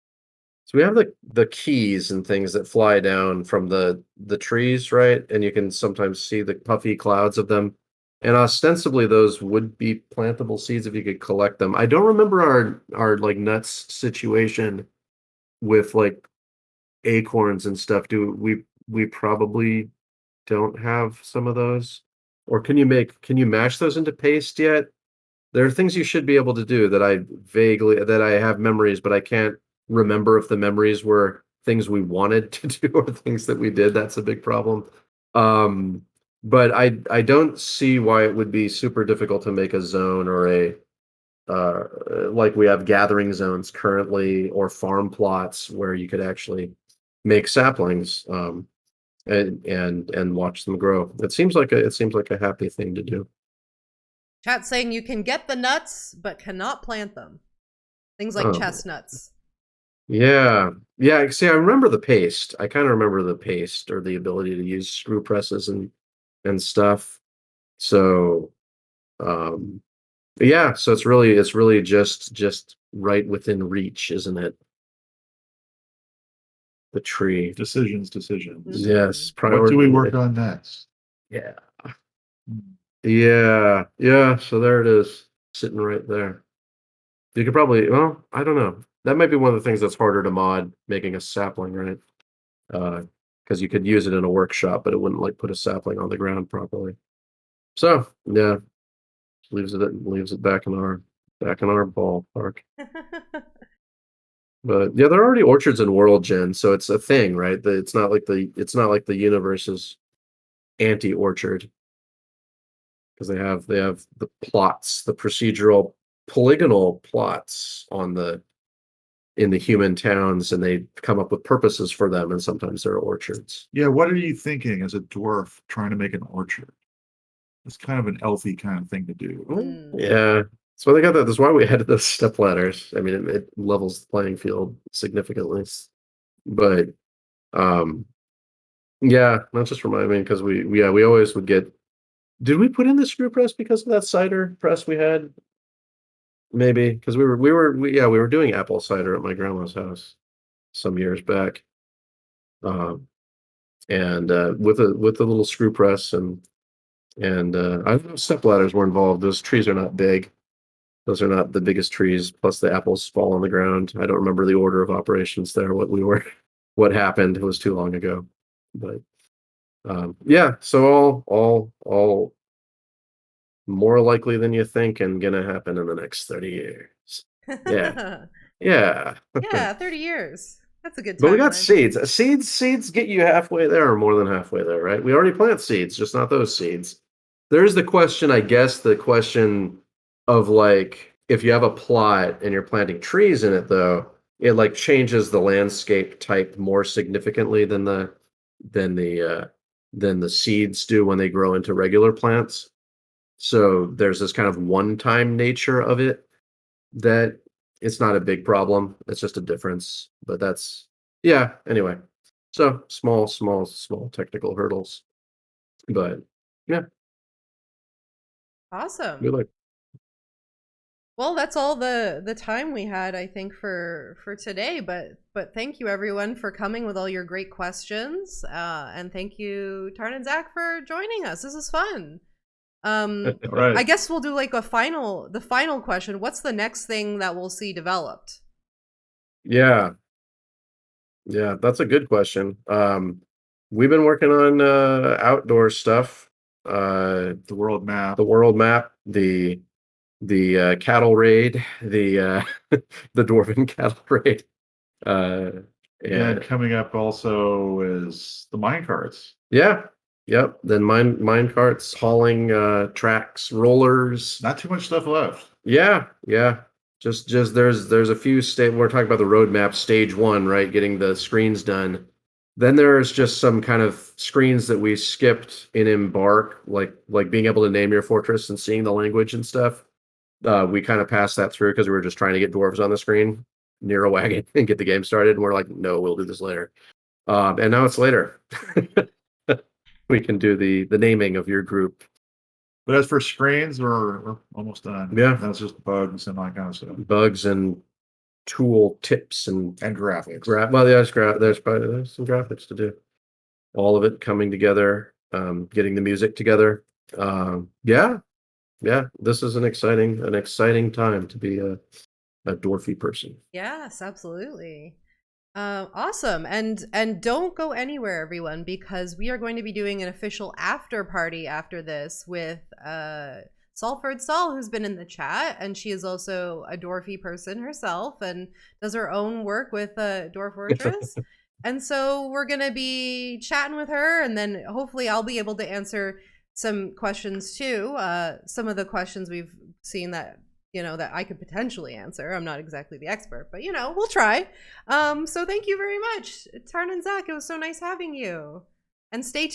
So we have the keys and things that fly down from the trees, right? And you can sometimes see the puffy clouds of them. And ostensibly those would be plantable seeds if you could collect them. I don't remember our like nuts situation with like acorns and stuff. We probably don't have some of those? Or can you mash those into paste yet? There are things you should be able to do that I have memories, but I can't remember if the memories were things we wanted to do or things that we did. That's a big problem. But I don't see why it would be super difficult to make a zone or like we have gathering zones currently or farm plots where you could actually make saplings and watch them grow. It seems like a happy thing to do. Chat saying you can get the nuts, but cannot plant them. Things like chestnuts. Yeah. Yeah. See, I remember the paste. I kind of remember the paste or the ability to use screw presses and stuff. So, yeah. So it's really just right within reach, isn't it? The tree. Decisions. Yes. What do we work on next? Yeah. Yeah. So there it is, sitting right there. You could probably, well, I don't know. That might be one of the things that's harder to mod, making a sapling, right? Because you could use it in a workshop, but it wouldn't like put a sapling on the ground properly. So yeah, leaves it back in our ballpark. But yeah, there are already orchards in World Gen, so it's a thing, right? It's not like the universe is anti-orchard, because they have the plots, the procedural polygonal plots in the human towns, and they come up with purposes for them, and sometimes they're orchards. Yeah, what are you thinking as a dwarf trying to make an orchard? It's kind of an elfy kind of thing to do. Yeah. So they got that. That's why we added those step ladders. I mean, it levels the playing field significantly. But yeah, not just remind me, because we always would get. Did we put in the screw press because of that cider press we had? Maybe because we were doing apple cider at my grandma's house some years back. And with a little screw press and I don't know if step ladders were involved. Those trees are not big. Those are not the biggest trees. Plus the apples fall on the ground. I don't remember the order of operations there. What happened? It was too long ago. But yeah. So all more likely than you think, and gonna happen in the next 30 years. Yeah. Yeah. Yeah, 30 years. That's a good timeline. But we got seeds. Seeds get you halfway there, or more than halfway there, right? We already plant seeds, just not those seeds. There's the question, I guess, the question of like, if you have a plot and you're planting trees in it, though, it like changes the landscape type more significantly than the seeds do when they grow into regular plants. So there's this kind of one-time nature of it that it's not a big problem. It's just a difference. But that's, yeah, anyway. So small technical hurdles. But yeah. Awesome. Good luck. Well, that's all the time we had, I think, for today. But thank you everyone for coming with all your great questions. And thank you, Tarn and Zach, for joining us. This is fun. Right. I guess we'll do like the final question. What's the next thing that we'll see developed? Yeah, that's a good question. We've been working on outdoor stuff. The world map, the cattle raid, the the dwarven cattle raid. And coming up also is the mine carts. Yeah. Yep. Then mine carts, hauling tracks, rollers. Not too much stuff left. Yeah. Just there's a few we're talking about the roadmap, stage 1, right? Getting the screens done. Then there's just some kind of screens that we skipped in Embark, like being able to name your fortress and seeing the language and stuff. We kind of passed that through because we were just trying to get dwarves on the screen near a wagon and get the game started. And we're like, no, we'll do this later. And now it's later. We can do the naming of your group. But as for screens, we're almost done. Yeah. That's just bugs and that kind of stuff. Bugs and tool tips and graphics. Well, there's some graphics to do. All of it coming together, getting the music together. Yeah. This is an exciting time to be a dwarfy person. Yes, absolutely. Awesome. And don't go anywhere, everyone, because we are going to be doing an official after party after this with Salford Sol, who's been in the chat, and she is also a dwarfy person herself and does her own work with Dwarf Fortress. And so we're going to be chatting with her, and then hopefully I'll be able to answer some questions too. Some of the questions we've seen that you know, that I could potentially answer. I'm not exactly the expert, but you know, we'll try. So thank you very much, Tarn and Zach. It was so nice having you. And stay tuned.